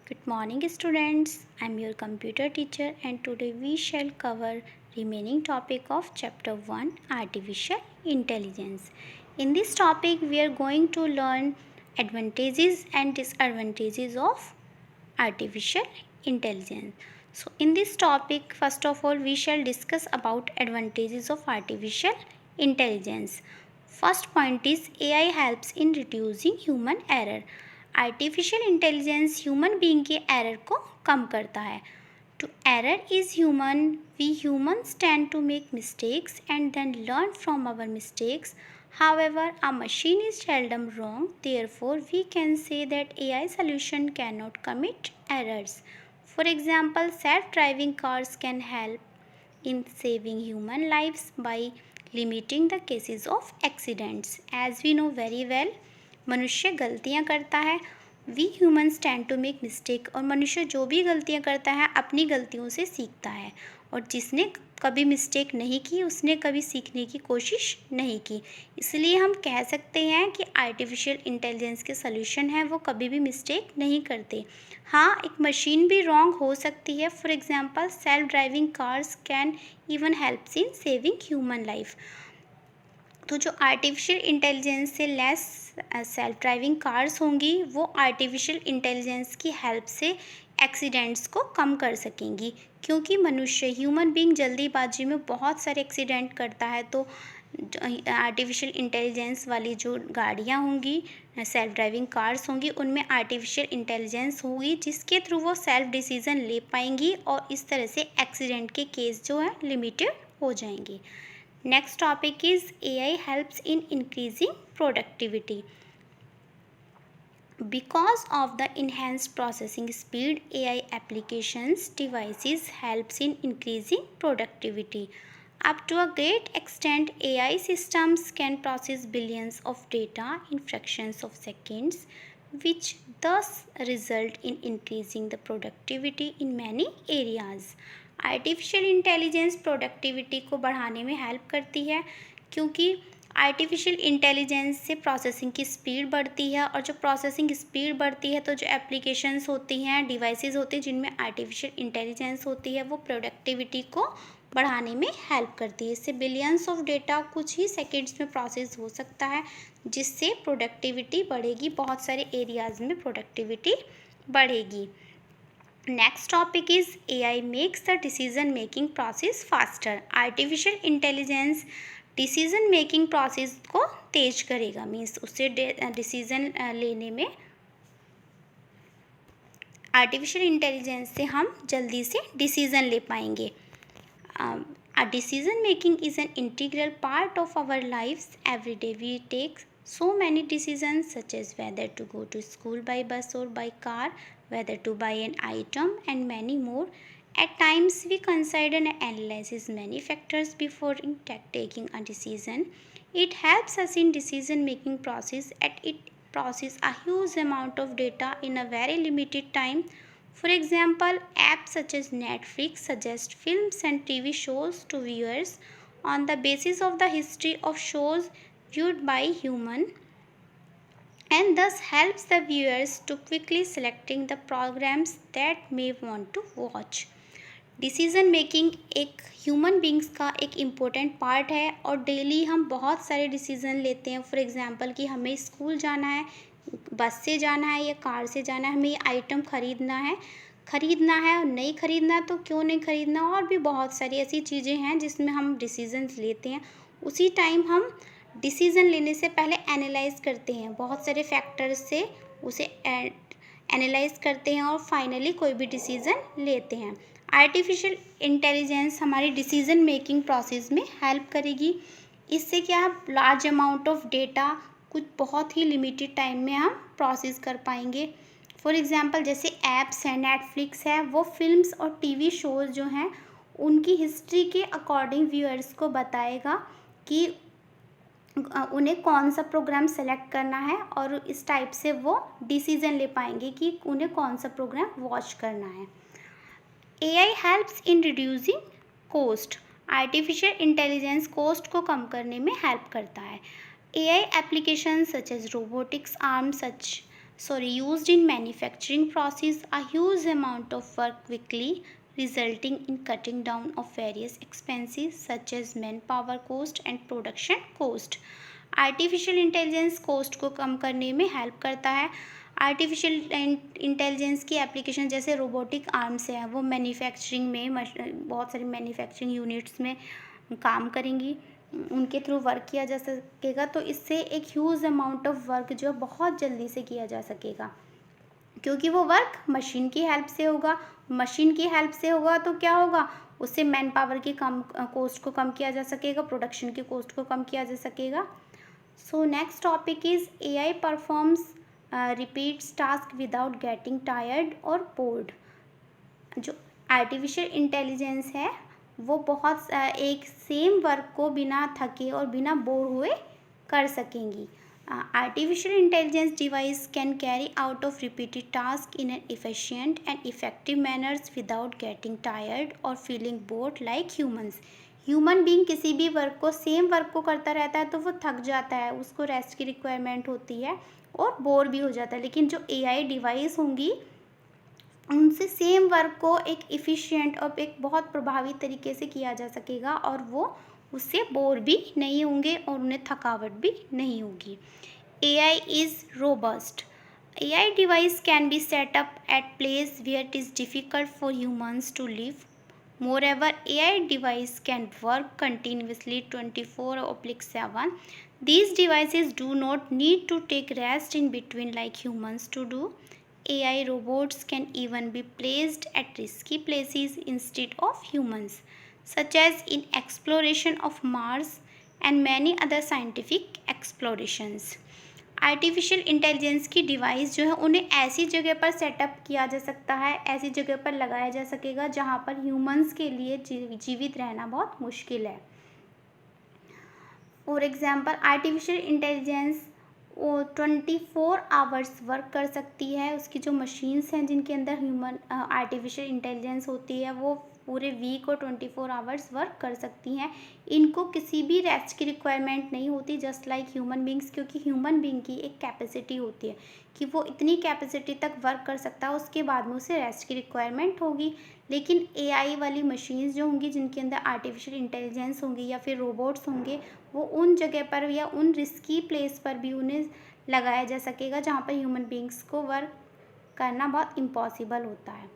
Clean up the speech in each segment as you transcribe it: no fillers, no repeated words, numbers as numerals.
Good morning students. I am your computer teacher and today we shall cover remaining topic of chapter 1 artificial intelligence. In this topic we are going to learn advantages and disadvantages of artificial intelligence. So in this topic first of all we shall discuss about advantages of artificial intelligence. First point is AI helps in reducing human error. Artificial intelligence human being के error को कम करता है. To error is human. We humans tend to make mistakes and then learn from our mistakes. However, a machine is seldom wrong. Therefore, we can say that AI solution cannot commit errors. For example, self-driving cars can help in saving human lives by limiting the cases of accidents. As we know very well, मनुष्य गलतियाँ करता है. We humans tend to make mistake. और मनुष्य जो भी गलतियाँ करता है अपनी गलतियों से सीखता है. और जिसने कभी मिस्टेक नहीं की उसने कभी सीखने की कोशिश नहीं की. इसलिए हम कह सकते हैं कि आर्टिफिशियल इंटेलिजेंस के सॉल्यूशन हैं वो कभी भी मिस्टेक नहीं करते. हाँ, एक मशीन भी रॉन्ग हो सकती है. For example, self driving cars can even helps in saving human life. तो जो आर्टिफिशियल इंटेलिजेंस से लेस सेल्फ ड्राइविंग कार्स होंगी वो आर्टिफिशियल इंटेलिजेंस की हेल्प से एक्सीडेंट्स को कम कर सकेंगी. क्योंकि मनुष्य ह्यूमन बीइंग जल्दीबाजी में बहुत सारे एक्सीडेंट करता है. तो आर्टिफिशियल इंटेलिजेंस वाली जो गाड़ियाँ होंगी, सेल्फ ड्राइविंग कार्स होंगी, उनमें आर्टिफिशियल इंटेलिजेंस होगी जिसके थ्रू वो सेल्फ डिसीज़न ले पाएंगी और इस तरह से एक्सीडेंट के केस जो है लिमिटेड हो जाएंगे. Next topic is AI helps in increasing productivity. Because of the enhanced processing speed, AI applications devices helps in increasing productivity. Up to a great extent, AI systems can process billions of data in fractions of seconds, which thus result in increasing the productivity in many areas. Artificial intelligence productivity को बढ़ाने में help करती है क्योंकि artificial intelligence से processing की speed बढ़ती है. और जब प्रोसेसिंग स्पीड बढ़ती है तो जो एप्लीकेशंस होती हैं, डिवाइसेस होती हैं जिनमें आर्टिफिशियल इंटेलिजेंस होती है वो प्रोडक्टिविटी को बढ़ाने में हेल्प करती है. इससे बिलियंस ऑफ डेटा कुछ ही सेकेंड्स में प्रोसेस हो सकता है जिससे प्रोडक्टिविटी बढ़ेगी. बहुत सारे एरियाज़ में प्रोडक्टिविटी बढ़ेगी. Next topic is AI makes the decision making process faster. Artificial intelligence decision making process को तेज करेगा. मीन्स उससे डिसीजन लेने में आर्टिफिशियल इंटेलिजेंस से हम जल्दी से डिसीजन ले पाएंगे. A decision making is an integral part of our lives. Every day we take so many decisions such as whether to go to school by bus or by car, whether to buy an item and many more. At times we consider and analyze many factors before taking a decision. It helps us in decision making process and it process a huge amount of data in a very limited time. For example, apps such as Netflix suggest films and TV shows to viewers on the basis of the history of shows viewed by human and thus helps the viewers to quickly selecting the programs that may want to watch. Decision making एक human beings का एक important part है और daily हम बहुत सारे decision लेते हैं. फॉर एग्ज़ाम्पल कि हमें स्कूल जाना है, बस से जाना है या कार से जाना है, हमें ये आइटम ख़रीदना है और नहीं ख़रीदना तो क्यों नहीं ख़रीदना. और भी बहुत सारी ऐसी चीज़ें हैं जिसमें हम डिसीज़न लेते हैं. उसी टाइम हम डिसीज़न लेने से पहले एनालाइज करते हैं, बहुत सारे फैक्टर्स से उसे एनालाइज करते हैं और फाइनली कोई भी डिसीज़न लेते हैं. आर्टिफिशियल इंटेलिजेंस हमारी डिसीज़न मेकिंग प्रोसेस में हेल्प करेगी. इससे क्या लार्ज अमाउंट ऑफ डेटा कुछ बहुत ही लिमिटेड टाइम में हम प्रोसेस कर पाएंगे. फॉर एग्ज़ाम्पल जैसे ऐप्स हैं, नेटफ्लिक्स है, वो फिल्म्स और टीवी शोज़ जो हैं उनकी हिस्ट्री के अकॉर्डिंग व्यूअर्स को बताएगा कि उन्हें कौन सा प्रोग्राम सेलेक्ट करना है और इस टाइप से वो डिसीज़न ले पाएंगे कि उन्हें कौन सा प्रोग्राम वॉच करना है. AI helps in reducing cost. Artificial intelligence cost को कम करने में हेल्प करता है. AI application such as robotics arm such used in manufacturing process a huge amount of work quickly, resulting in cutting down of various expenses such as manpower cost and production cost. Artificial intelligence cost को कम करने में help करता है। Artificial intelligence की application जैसे robotic arms हैं, वो मैन्युफैक्चरिंग में बहुत सारी मैन्युफैक्चरिंग यूनिट्स में काम करेंगी, उनके थ्रू वर्क किया जा सकेगा। तो इससे एक ह्यूज अमाउंट ऑफ वर्क जो है बहुत जल्दी से किया जा सकेगा, क्योंकि वो वर्क मशीन की हेल्प से होगा। मशीन की हेल्प से होगा तो क्या होगा, उससे मैन पावर की कम कॉस्ट को कम किया जा सकेगा, प्रोडक्शन की कॉस्ट को कम किया जा सकेगा। So next topic is AI performs repeats task without getting tired और बोर्ड। जो आर्टिफिशियल इंटेलिजेंस है वो बहुत एक सेम वर्क को बिना थके और बिना बोर हुए कर सकेंगी। Artificial intelligence device can carry out of repeated tasks in an efficient and effective manners without getting tired or feeling bored like humans. Human being किसी भी वर्क को सेम वर्क को करता रहता है तो वो थक जाता है, उसको रेस्ट की रिक्वायरमेंट होती है और बोर भी हो जाता है। लेकिन जो AI डिवाइस होंगी उनसे सेम वर्क को एक इफ़िशिएंट और एक बहुत प्रभावी तरीके से किया जा सकेगा और वो उससे बोर भी नहीं होंगे और उन्हें थकावट भी नहीं होगी। AI is robust. AI device can be set up at place where it is difficult for humans to live. Moreover, AI device can work continuously 24/7. These devices do not need to take rest in between like humans to do. AI robots can even be placed at risky places instead of humans, such as in exploration of Mars and many other scientific explorations. Artificial intelligence की device जो है उन्हें ऐसी जगह पर setup किया जा सकता है, ऐसी जगह पर लगाया जा सकेगा जहाँ पर ह्यूमंस के लिए जीवित रहना बहुत मुश्किल है। फॉर एग्जांपल आर्टिफिशियल इंटेलिजेंस वो 24 आवर्स वर्क कर सकती है। उसकी जो मशीन्स हैं जिनके अंदर ह्यूमन आर्टिफिशियल इंटेलिजेंस होती है वो पूरे वीक और 24 आवर्स वर्क कर सकती हैं। इनको किसी भी रेस्ट की रिक्वायरमेंट नहीं होती जस्ट लाइक ह्यूमन बींग्स, क्योंकि ह्यूमन बींग की एक कैपेसिटी होती है कि वो इतनी कैपेसिटी तक वर्क कर सकता है, उसके बाद में उसे रेस्ट की रिक्वायरमेंट होगी। लेकिन AI वाली मशीन्स जो होंगी जिनके अंदर आर्टिफिशियल इंटेलिजेंस होंगी या फिर रोबोट्स होंगे, वो उन जगह पर या उन रिस्की प्लेस पर भी उन्हें लगाया जा सकेगा जहाँ पर ह्यूमन बींग्स को वर्क करना बहुत इम्पॉसिबल होता है।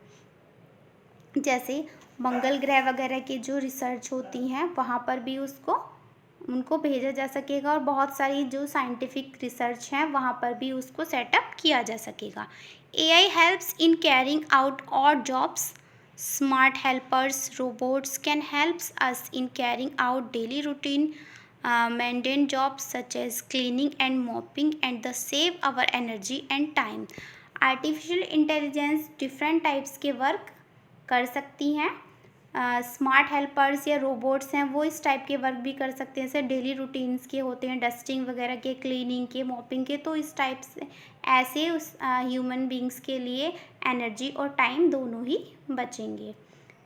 जैसे मंगल ग्रह वगैरह की जो रिसर्च होती हैं वहाँ पर भी उनको भेजा जा सकेगा और बहुत सारी जो साइंटिफिक रिसर्च हैं वहाँ पर भी उसको सेटअप किया जा सकेगा। AI helps in carrying out odd jobs. Smart helpers robots can helps us in carrying out daily routine mundane jobs such as cleaning and mopping and the save our energy and time. Artificial intelligence different types के work कर सकती हैं। Smart helpers या robots हैं वो इस type के work भी कर सकते हैं, जैसे डेली रूटीन्स के होते हैं, डस्टिंग वगैरह के, क्लीनिंग के, मॉपिंग के। तो इस टाइप से ऐसे उस ह्यूमन बींग्स के लिए एनर्जी और टाइम दोनों ही बचेंगे।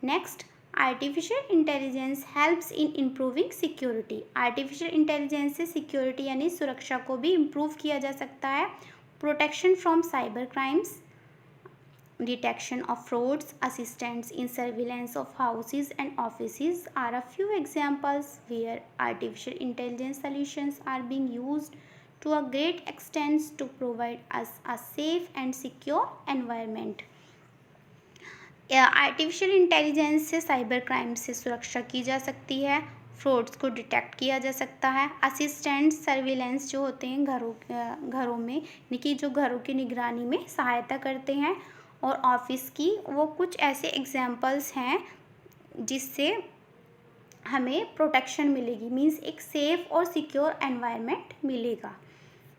Next, artificial intelligence helps in improving security. Artificial intelligence से सिक्योरिटी यानी सुरक्षा को भी इम्प्रूव किया जा सकता है। Protection from cyber crimes, detection of frauds, assistance in surveillance of houses and offices are a few examples where artificial intelligence solutions are being used to a great extent to provide us a safe and secure environment. Artificial intelligence से cyber crime से सुरक्षा की जा सकती है, frauds को detect किया जा सकता है। असिस्टेंट सर्विलेंस जो होते हैं घरों में, यानी कि जो घरों की निगरानी में सहायता करते हैं, और ऑफिस की, वो कुछ ऐसे एग्जाम्पल्स हैं जिससे हमें प्रोटेक्शन मिलेगी, मीन्स एक सेफ और सिक्योर एनवायरनमेंट मिलेगा।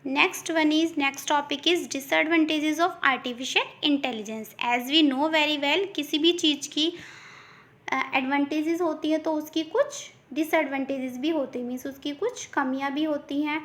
Next topic is disadvantages of artificial intelligence. As we know very well, किसी भी चीज़ की एडवांटेजेस होती है तो उसकी कुछ डिसएडवांटेजेस भी होती हैं, मीन्स उसकी कुछ कमियां भी होती हैं।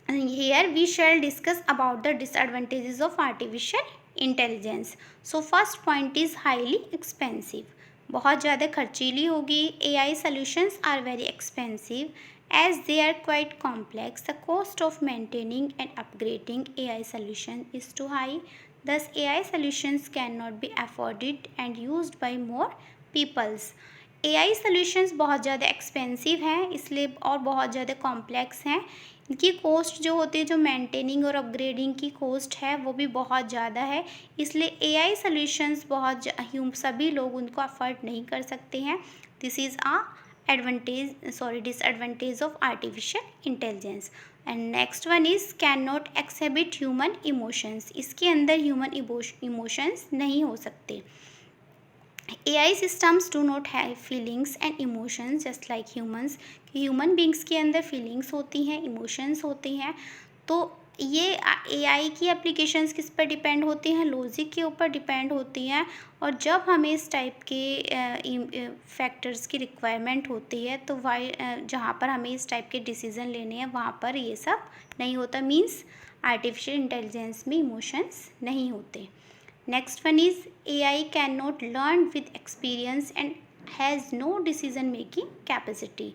Here we shall discuss about the disadvantages of artificial intelligence. So first point is highly expensive. बहुत ज़्यादा खर्चीली होगी। AI solutions are very expensive As they are quite complex, the cost of maintaining and upgrading AI solution is too high. Thus, AI solutions cannot be afforded and used by more peoples. AI solutions बहुत ज़्यादा expensive हैं इसलिए और बहुत ज़्यादा complex हैं। इनकी cost जो होती है, जो मेंटेनिंग और अपग्रेडिंग की कॉस्ट है, वो भी बहुत ज़्यादा है। इसलिए AI सॉल्यूशंस सभी लोग उनको अफोर्ड नहीं कर सकते हैं। This is disadvantage of artificial intelligence. And next one is cannot exhibit human emotions. इसके अंदर ह्यूमन इमोशंस नहीं हो सकते। AI systems do not have feelings and emotions just like humans. Human beings के अंदर फीलिंग्स होती हैं, इमोशंस होती हैं। तो ये AI की एप्लीकेशंस किस पर डिपेंड होती हैं? लॉजिक के ऊपर डिपेंड होती हैं। और जब हमें इस टाइप के फैक्टर्स की रिक्वायरमेंट होती है तो जहाँ पर हमें इस टाइप के डिसीज़न लेने हैं वहाँ पर ये सब नहीं होता। मीन्स आर्टिफिशियल इंटेलिजेंस में इमोशंस नहीं होते। Next one is AI cannot learn with experience and has no decision making capacity.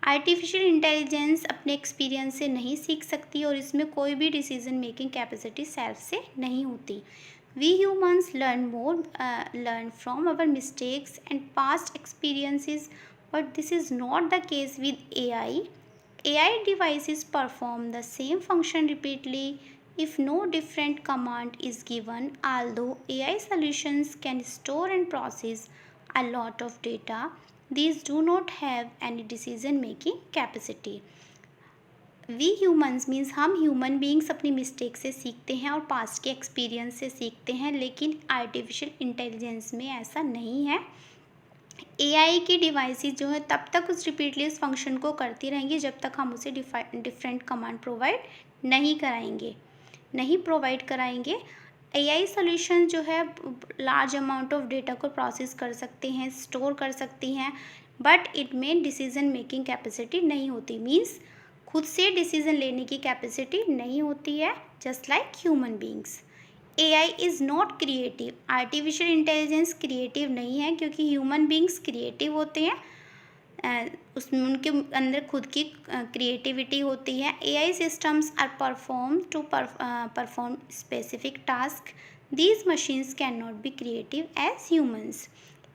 Artificial intelligence अपने एक्सपीरियंस से नहीं सीख सकती और इसमें कोई भी डिसीजन मेकिंग कैपेसिटी सेल्फ से नहीं होती। We humans learn from our mistakes and past experiences, but this is not the case with AI. AI devices perform the same function repeatedly if no different command is given. Although AI solutions can store and process a lot of data, these do not have any decision making capacity. We humans means हम human beings अपनी mistake से सीखते हैं और past के experience से सीखते हैं, लेकिन आर्टिफिशियल इंटेलिजेंस में ऐसा नहीं है। AI की डिवाइसेस जो है तब तक उस रिपीटली उस फंक्शन को करती रहेंगी जब तक हम उसे डिफरेंट कमांड प्रोवाइड कराएंगे। AI सॉल्यूशन जो है लार्ज अमाउंट ऑफ डेटा को प्रोसेस कर सकते हैं, स्टोर कर सकती हैं, बट इट में डिसीजन मेकिंग कैपेसिटी नहीं होती। मीन्स खुद से डिसीजन लेने की कैपेसिटी नहीं होती है, just like human beings. AI is not creative. Artificial intelligence creative नहीं है क्योंकि ह्यूमन बींग्स क्रिएटिव होते हैं, उसमें उनके अंदर खुद की क्रिएटिविटी होती है। AI systems are perform specific task. These machines can not be creative as humans.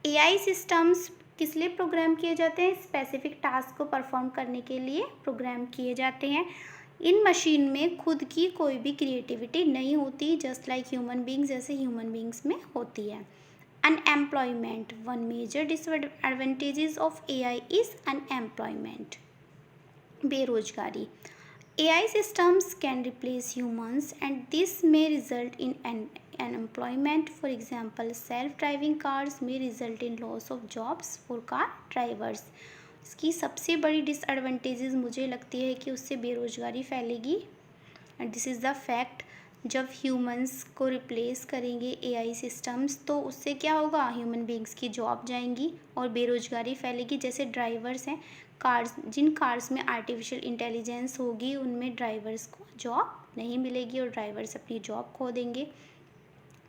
AI systems किस लिए प्रोग्राम किए जाते हैं? स्पेसिफिक टास्क को परफॉर्म करने के लिए प्रोग्राम किए जाते हैं। इन मशीन में खुद की कोई भी क्रिएटिविटी नहीं होती, जस्ट लाइक ह्यूमन बींग्स, जैसे ह्यूमन बींग्स में होती है। Unemployment, one major disadvantages of AI is unemployment, बेरोजगारी। AI systems can replace humans and this may result in unemployment. For example, self-driving cars may result in loss of jobs for car drivers. इसकी सबसे बड़ी disadvantages मुझे लगती है कि उससे बेरोजगारी फैलेगी, and this is the fact. जब ह्यूमंस को रिप्लेस करेंगे AI सिस्टम्स तो उससे क्या होगा? ह्यूमन बींग्स की जॉब जाएंगी और बेरोजगारी फैलेगी। जैसे ड्राइवर्स हैं, कार्स, जिन कार्स में आर्टिफिशियल इंटेलिजेंस होगी उनमें ड्राइवर्स को जॉब नहीं मिलेगी और ड्राइवर्स अपनी जॉब खो देंगे।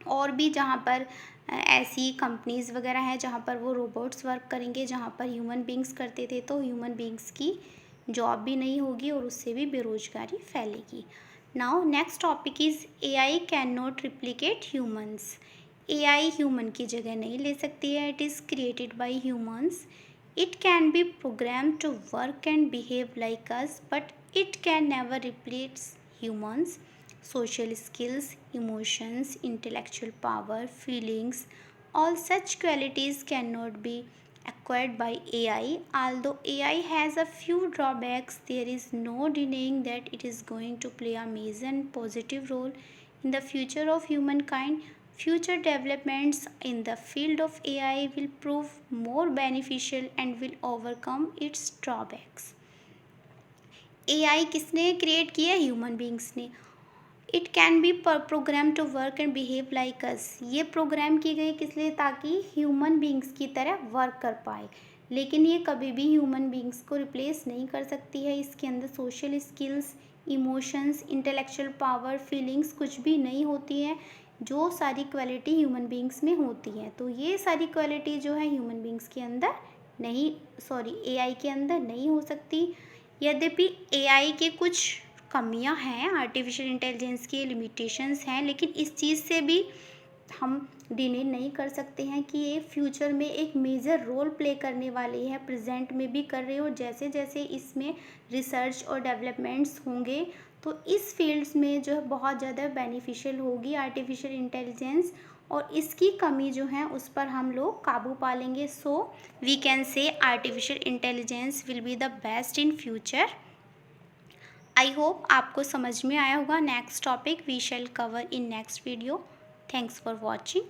और भी जहाँ पर ऐसी कंपनीज़ वगैरह हैं जहाँ पर वो रोबोट्स वर्क करेंगे, जहाँ पर ह्यूमन बींग्स करते थे, तो ह्यूमन बींग्स की जॉब भी नहीं होगी और उससे भी बेरोजगारी फैलेगी। Now next topic is AI can not replicate humans. AI human की जगह नहीं ले सकती है। It is created by humans. It can be programmed to work and behave like us, but it can never replace humans. Social skills, emotions, intellectual power, feelings, all such qualities cannot be acquired by AI. Although AI has a few drawbacks, there is no denying that it is going to play a major and positive role in the future of humankind. Future developments in the field of AI will prove more beneficial and will overcome its drawbacks. AI किसने create किया? Human beings ने। It can be program to work and behave like us. ये program की गई किस लिए? ताकि human beings की तरह वर्क कर पाए, लेकिन ये कभी भी ह्यूमन बींग्स को रिप्लेस नहीं कर सकती है। इसके अंदर social skills, emotions, intellectual power, feelings कुछ भी नहीं होती हैं, जो सारी क्वालिटी ह्यूमन बींग्स में होती हैं। तो ये सारी क्वालिटी जो है ह्यूमन बींग्स के अंदर नहीं, AI के अंदर नहीं हो सकती। यद्यपि एआई के कुछ कमियां हैं, आर्टिफिशियल इंटेलिजेंस की लिमिटेशंस हैं, लेकिन इस चीज़ से भी हम डिने नहीं कर सकते हैं कि ये फ्यूचर में एक मेजर रोल प्ले करने वाली है, प्रेजेंट में भी कर रही है, और जैसे जैसे इसमें रिसर्च और डेवलपमेंट्स होंगे तो इस फील्ड्स में जो है बहुत ज़्यादा बेनिफिशियल होगी आर्टिफिशियल इंटेलिजेंस, और इसकी कमी जो है उस पर हम लोग काबू पा लेंगे। So we can say artificial intelligence will be the best in future. I hope आपको समझ में आया होगा। Next topic we shall cover in next video. Thanks for watching.